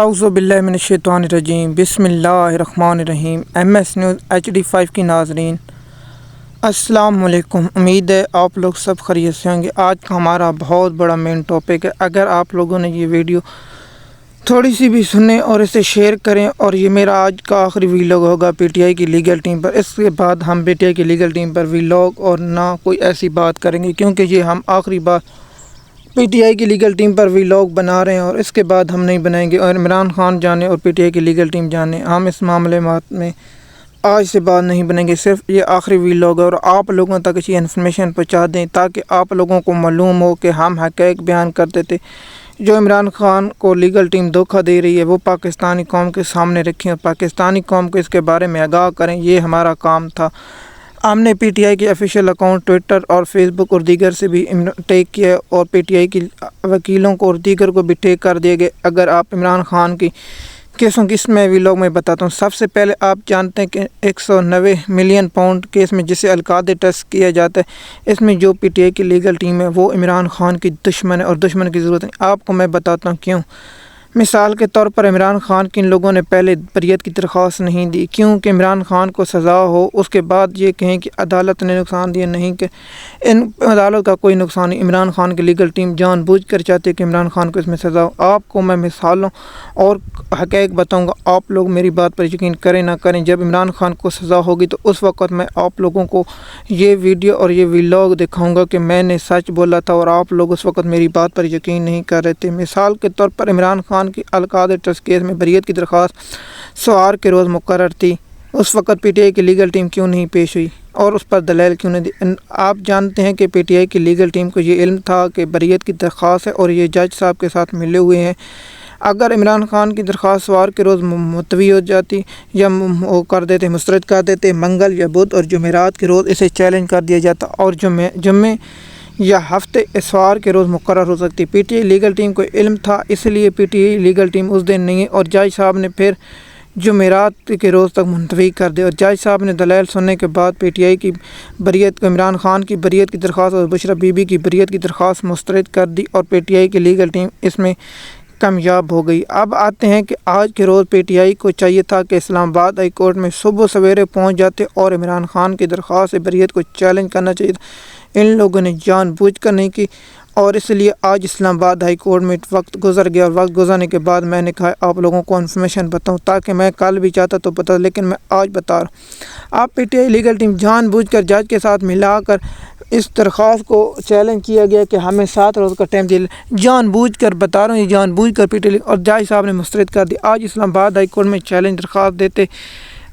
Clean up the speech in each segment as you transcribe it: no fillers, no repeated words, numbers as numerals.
اعوذ باللہ من الشیطان الرجیم بسم اللہ الرحمن الرحیم MS نیوز HD5 کی ناظرین السلام علیکم۔ امید ہے آپ لوگ سب خیریت سے ہوں گے۔ آج کا ہمارا بہت بڑا مین ٹاپک ہے۔ اگر آپ لوگوں نے یہ ویڈیو تھوڑی سی بھی سنیں اور اسے شیئر کریں، اور یہ میرا آج کا آخری ویلاگ ہوگا PTI کی لیگل ٹیم پر۔ اس کے بعد ہم PTI کی لیگل ٹیم پر ویلاگ اور نہ کوئی ایسی بات کریں گے، کیونکہ یہ ہم آخری بار PTI کی لیگل ٹیم پر ویلاگ بنا رہے ہیں اور اس کے بعد ہم نہیں بنائیں گے۔ اور عمران خان جانے اور PTI کی لیگل ٹیم جانے، ہم اس معاملے میں آج سے بعد نہیں بنیں گے۔ صرف یہ آخری ویلاگ ہے اور آپ لوگوں تک اچھی انفارمیشن پہنچا دیں تاکہ آپ لوگوں کو معلوم ہو کہ ہم حقائق بیان کرتے تھے۔ جو عمران خان کو لیگل ٹیم دھوکہ دے رہی ہے وہ پاکستانی قوم کے سامنے رکھیں اور پاکستانی قوم کو اس کے بارے میں آگاہ کریں، یہ ہمارا کام تھا۔ ہم نے PTI کے آفیشیل اکاؤنٹ ٹویٹر اور فیس بک اور دیگر سے بھی ٹیگ کیا اور PTI کی وکیلوں کو اور دیگر کو بھی ٹیگ کر دیے گئے۔ اگر آپ عمران خان کی کیسوں کی اس میں ویلاگ میں بتاتا ہوں۔ سب سے پہلے آپ جانتے ہیں کہ 190 ملین پاؤنڈ کیس میں جسے القاعدہ ٹرسٹ کیا جاتا ہے، اس میں جو PTI کی لیگل ٹیم ہے وہ عمران خان کی دشمن ہے اور دشمن کی ضرورت نہیں۔ آپ کو میں بتاتا ہوں کیوں۔ مثال کے طور پر عمران خان کی ان لوگوں نے پہلے بریت کی درخواست نہیں دی کیونکہ عمران خان کو سزا ہو، اس کے بعد یہ کہیں کہ عدالت نے نقصان دیا، نہیں کہ ان عدالت کا کوئی نقصان نہیں۔ عمران خان کی لیگل ٹیم جان بوجھ کر چاہتے کہ عمران خان کو اس میں سزا ہو۔ آپ کو میں مثالوں اور حقائق بتاؤں گا، آپ لوگ میری بات پر یقین کریں نہ کریں۔ جب عمران خان کو سزا ہوگی تو اس وقت میں آپ لوگوں کو یہ ویڈیو اور یہ ویلاگ دکھاؤں گا کہ میں نے سچ بولا تھا اور آپ لوگ اس وقت میری بات پر یقین نہیں کر رہے تھے۔ مثال کے طور پر عمران خان کی القاعدہ ٹرسٹ کیس میں بریت کی درخواست سوار کے روز مقرر تھی، اس وقت PTI کی لیگل ٹیم کیوں نہیں پیش ہوئی اور اس پر دلائل کیوں نہیں دی؟ آپ جانتے ہیں کہ PTI کی لیگل ٹیم کو یہ علم تھا کہ بریت کی درخواست ہے اور یہ جج صاحب کے ساتھ ملے ہوئے ہیں۔ اگر عمران خان کی درخواست سوار کے روز ملتوی ہو جاتی یا وہ کر دیتے مسترد کر دیتے، منگل یا بدھ اور جمعرات کے روز اسے چیلنج کر دیا جاتا اور جمعے یا ہفتے اتوار کے روز مقرر ہو سکتی۔ PTI لیگل ٹیم کو علم تھا، اس لیے PTI لیگل ٹیم اس دن نہیں ہے اور جج صاحب نے پھر جمعرات کے روز تک ملتوی کر دیا اور جج صاحب نے دلائل سننے کے بعد PTI کی بریت، عمران خان کی بریت کی درخواست اور بشرا بی بی کی بریت کی درخواست مسترد کر دی اور PTI کی لیگل ٹیم اس میں کامیاب ہو گئی۔ اب آتے ہیں کہ آج کے روز PTI کو چاہیے تھا کہ اسلام آباد ہائی کورٹ میں صبح سویرے پہنچ جاتے اور عمران خان کی درخواست بریت کو چیلنج کرنا چاہیے تھا۔ ان لوگوں نے جان بوجھ کر نہیں کی اور اس لیے آج اسلام آباد ہائی کورٹ میں وقت گزر گیا اور وقت گزرنے کے بعد میں نے کہا آپ لوگوں کو انفارمیشن بتاؤں تاکہ میں کل بھی چاہتا تو بتا، لیکن میں آج بتا رہا ہوں۔ آپ PTI لیگل ٹیم جان بوجھ کر جج کے ساتھ ملا کر اس درخواست کو چیلنج کیا گیا کہ ہمیں 7 روز کا ٹائم دیا، جان بوجھ کر بتا رہا ہوں، یہ جان بوجھ کر PTI اور جج صاحب نے مسترد کر دی۔ آج اسلام آباد ہائی کورٹ میں چیلنج درخواست دیتے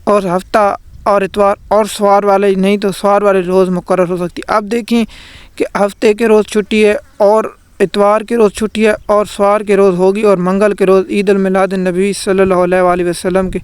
اور ہفتہ اور اتوار اور سوار والے نہیں تو سوار والے روز مقرر ہو سکتی۔ اب دیکھیں کہ ہفتے کے روز چھٹی ہے اور اتوار کے روز چھٹی ہے اور سوار کے روز ہوگی اور منگل کے روز عید المیلاد النبی صلی اللہ علیہ وسلم کے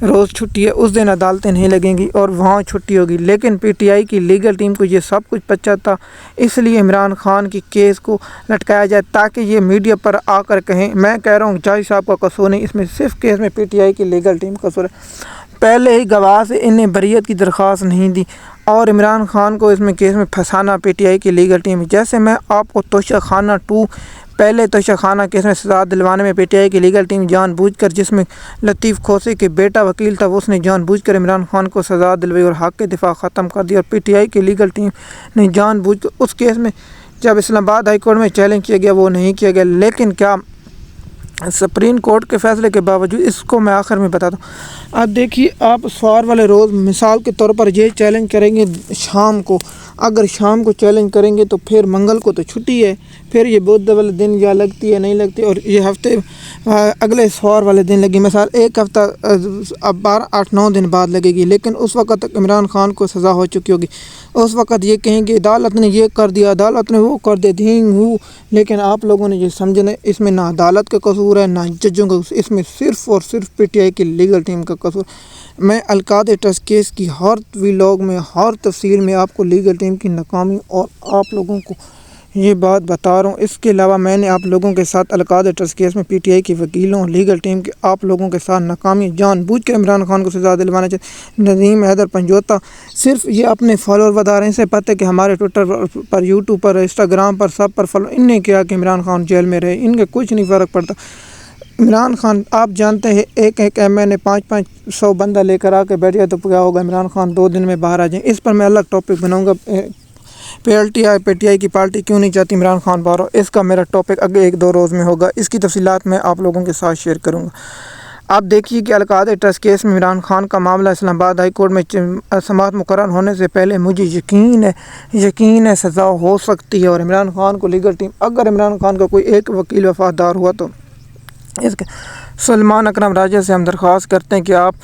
روز چھٹی ہے، اس دن عدالتیں نہیں لگیں گی اور وہاں چھٹی ہوگی۔ لیکن PTI کی لیگل ٹیم کو یہ سب کچھ پتہ تھا، اس لیے عمران خان کی کیس کو لٹکایا جائے تاکہ یہ میڈیا پر آ کر کہیں میں کہہ رہا ہوں جج صاحب کا قصور نہیں، اس میں صرف کیس میں PTI کی لیگل ٹیم کا قصور ہے۔ پہلے ہی گواہ سے انہیں بریت کی درخواست نہیں دی اور عمران خان کو اس میں کیس میں پھنسانا PTI کی لیگل ٹیم۔ جیسے میں آپ کو توشہ خانہ 2 پہلے توشہ خانہ کیس میں سزا دلوانے میں PTI کی لیگل ٹیم جان بوجھ کر، جس میں لطیف کھوسے کے بیٹا وکیل تھا، اس نے جان بوجھ کر عمران خان کو سزا دلوائی اور حق کے دفاع ختم کر دی اور PTI کی لیگل ٹیم نے جان بوجھ کر اس کیس میں جب اسلام آباد ہائی کورٹ میں چیلنج کیا گیا وہ نہیں کیا گیا۔ لیکن کیا سپریم کورٹ کے فیصلے کے باوجود، اس کو میں آخر میں بتاتا ہوں۔ اب دیکھیے آپ سوار والے روز مثال کے طور پر یہ چیلنج کریں گے شام کو، اگر شام کو چیلنج کریں گے تو پھر منگل کو تو چھٹی ہے، پھر یہ بدھ والے دن یا لگتی ہے نہیں لگتی اور یہ ہفتے اگلے سوار والے دن لگی، مثال ایک ہفتہ اب 8-9 دن بعد لگے گی، لیکن اس وقت تک عمران خان کو سزا ہو چکی ہوگی۔ اس وقت یہ کہیں گے عدالت نے یہ کر دیا، عدالت نے وہ کر دیا، دھینگ ہو، لیکن آپ لوگوں نے یہ سمجھنا اس میں نہ عدالت کا قصور ہے نہ ججوں کا قصور، اس میں صرف اور صرف PTI کی لیگل ٹیم کا قصور۔ میں القاعدہ ٹرسٹ کیس کی ہر ویلاگ میں ہر تفصیل میں آپ کو لیگل ٹیم کی ناکامی اور آپ لوگوں کو یہ بات بتا رہا ہوں۔ اس کے علاوہ میں نے آپ لوگوں کے ساتھ القاعدہ ٹرسٹ کیس میں PTI کی وکیلوں لیگل ٹیم کے آپ لوگوں کے ساتھ ناکامی جان بوجھ کے عمران خان کو سزا دلوانا چاہیے۔ نظیم حیدر پنجوتا صرف یہ اپنے فالوور بتا رہے ہیں، سے پتہ ہے کہ ہمارے ٹویٹر پر، YouTube پر، انسٹاگرام پر، سب پر فالو، ان نے کیا کہ عمران خان جیل میں رہے، ان کے کچھ نہیں فرق پڑتا۔ عمران خان آپ جانتے ہیں ایک ایم این اے 500 بندہ لے کر آ کے بیٹھ گیا تو کیا ہوگا، عمران خان 2 دن میں باہر آ جائیں۔ اس پر میں الگ ٹاپک بناؤں گا، پی ٹی آئی کی پارٹی کیوں نہیں چاہتی عمران خان باہر ہو، اس کا میرا ٹاپک اگلے 1-2 روز میں ہوگا، اس کی تفصیلات میں آپ لوگوں کے ساتھ شیئر کروں گا۔ آپ دیکھیے کہ القادری ٹرسٹ کیس میں عمران خان کا معاملہ اسلام آباد ہائی کورٹ میں سماعت مقرر ہونے سے پہلے مجھے یقین ہے سزا ہو سکتی ہے، اور عمران خان کو لیگل ٹیم، اگر عمران خان کا کوئی ایک وکیل وفادار ہوا تو اس کے سلمان اکرم راجہ سے ہم درخواست کرتے ہیں کہ آپ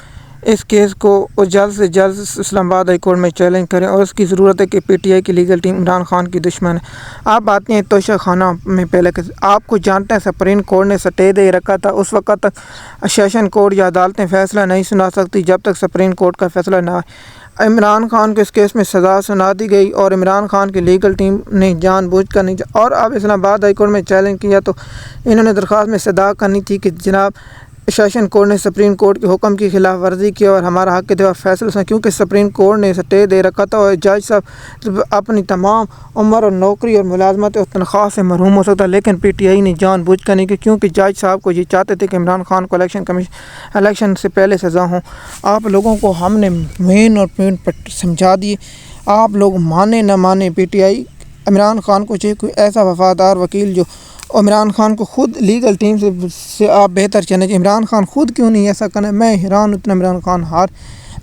اس کیس کو جلد سے جلد اسلام آباد ہائی کورٹ میں چیلنج کریں، اور اس کی ضرورت ہے کہ پی ٹی آئی کی لیگل ٹیم عمران خان کی دشمن ہے۔ آپ آتے ہیں توشہ خانہ میں پہلے آپ کو جانتے ہیں سپریم کورٹ نے سٹے دے رکھا تھا، اس وقت تک سیشن کورٹ یا عدالتیں فیصلہ نہیں سنا سکتی جب تک سپریم کورٹ کا فیصلہ نہ آئے۔ عمران خان کو اس کیس میں سزا سنا دی گئی، اور عمران خان کی لیگل ٹیم نے جان بوجھ کر نہیں، اور اب اسلام آباد ہائی کورٹ میں چیلنج کیا تو انہوں نے درخواست میں صدا کرنی تھی کہ جناب سیشن کورٹ نے سپریم کورٹ کے حکم کی خلاف ورزی کی اور ہمارا حق کے دفاع فیصلہ سنا، کیونکہ سپریم کورٹ نے سٹے دے رکھا تھا اور جج صاحب اپنی تمام عمر اور نوکری اور ملازمت اور تنخواہ سے محروم ہو سکتا، لیکن پی ٹی آئی نے جان بوجھ کر نہیں کی، کیونکہ جج صاحب کو یہ چاہتے تھے کہ عمران خان کو الیکشن سے پہلے سزا ہوں۔ آپ لوگوں کو ہم نے مین اور پوائنٹ پر سمجھا دیے، آپ لوگ مانے نہ مانے، P T I Imran Khan کو چاہیے کوئی ایسا وفادار وکیل جو عمران خان کو خود لیگل ٹیم سے آپ بہتر چلیں۔ عمران خان خود کیوں نہیں ایسا کرنا، میں حیران اتنا عمران خان ہر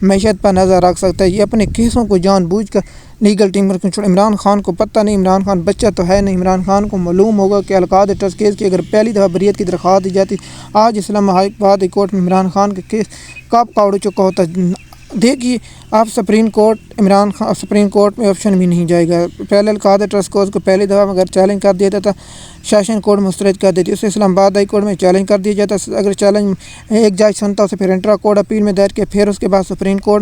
معیشت پر نظر رکھ سکتا ہے، یہ اپنے کیسوں کو جان بوجھ کر لیگل ٹیم پر کیوں چھوڑ۔ عمران خان کو پتہ نہیں، عمران خان بچہ تو ہے نہیں، عمران خان کو معلوم ہوگا کہ القادری ٹرسٹ کیس کی اگر پہلی دفعہ بریت کی درخواست دی جاتی، آج اسلام آباد ہائی کورٹ میں عمران خان کے کیس کب کا اڑ چکا ہوتا۔ دیکھیے آپ سپریم کورٹ میں آپشن بھی نہیں جائے گا، پہلے القادری ٹرسٹ کو اس کو پہلی دفعہ اگر چیلنج کر دیا تھا سیشن کورٹ مسترد کر دیتی، اسے اسلام آباد ہائی کورٹ میں چیلنج کر دیا جاتا، اگر چیلنج ایک جج سنتا اسے پھر انٹرا کورٹ اپیل میں دائر کیا، پھر اس کے بعد سپریم کورٹ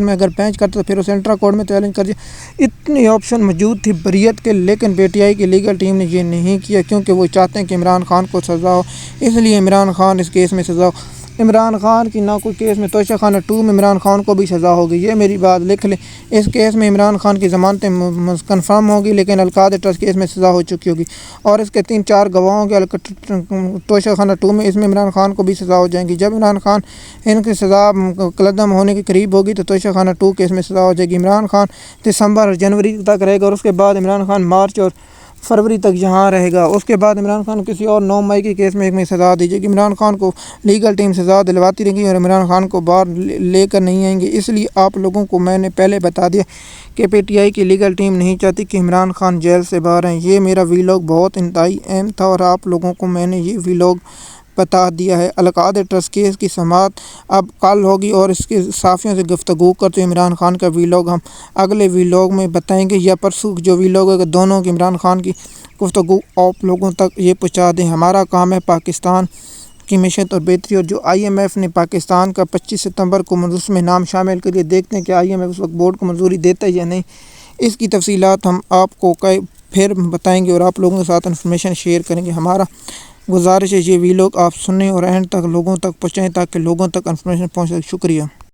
میں اگر بینچ کرتا تو پھر اسے انٹرا کورٹ میں چیلنج کر دیا۔ اتنی آپشن موجود تھی بریت کے، لیکن پی ٹی آئی کی لیگل ٹیم نے یہ نہیں کیا، کیونکہ وہ چاہتے ہیں کہ عمران خان کو سزا ہو، اس لیے عمران خان اس کیس میں سزا ہو۔ عمران خان کی نہ کوئی کیس میں توشہ خانہ 2 میں عمران خان کو بھی سزا ہوگی، یہ میری بات لکھ لیں، اس کیس میں عمران خان کی ضمانتیں کنفرم ہوگی، لیکن القادری ٹرسٹ کیس میں سزا ہو چکی ہوگی، اور اس کے 3-4 گواہوں کے توشہ خانہ 2 میں اس میں عمران خان کو بھی سزا ہو جائیں گی۔ جب عمران خان ان کی سزا مقدم ہونے کے قریب ہوگی تو توشہ خانہ 2 کیس میں سزا ہو جائے گی۔ عمران خان دسمبر اور جنوری تک رہے گا، اور اس کے بعد عمران خان مارچ اور فروری تک یہاں رہے گا، اس کے بعد عمران خان کو کسی اور 9 مئی کے کیس میں ایک میں سزا دی جائے گی۔ عمران خان کو لیگل ٹیم سزا دلواتی رہے گی اور عمران خان کو باہر لے کر نہیں آئیں گے، اس لیے آپ لوگوں کو میں نے پہلے بتا دیا کہ پی ٹی آئی کی لیگل ٹیم نہیں چاہتی کہ عمران خان جیل سے باہر آئیں۔ یہ میرا ویلاگ بہت انتہائی اہم تھا، اور آپ لوگوں کو میں نے یہ ویلاگ بتا دیا ہے۔ القادری ٹرسٹ کیس کی سماعت اب کل ہوگی، اور اس کے صحافیوں سے گفتگو کرتے ہوئے عمران خان کا ویلاگ ہم اگلے ویلاگ میں بتائیں گے، یا پرسوں جو ویلاگ ہے دونوں کی عمران خان کی گفتگو آپ لوگوں تک یہ پہنچا دیں۔ ہمارا کام ہے پاکستان کی معیشت اور بہتری، اور جو آئی ایم ایف نے پاکستان کا 25 ستمبر کو اس میں نام شامل کریے، دیکھتے ہیں کہ آئی ایم ایف اس وقت بورڈ کو منظوری دیتا ہے یا نہیں، اس کی تفصیلات ہم آپ کو پھر بتائیں گے اور آپ لوگوں کے ساتھ انفارمیشن شیئر کریں گے۔ ہمارا گزارش ہے یہ ویلاگ آپ سنیں اور اینڈ تک لوگوں تک پہنچائیں تاکہ لوگوں تک انفارمیشن پہنچ سکے۔ شکریہ۔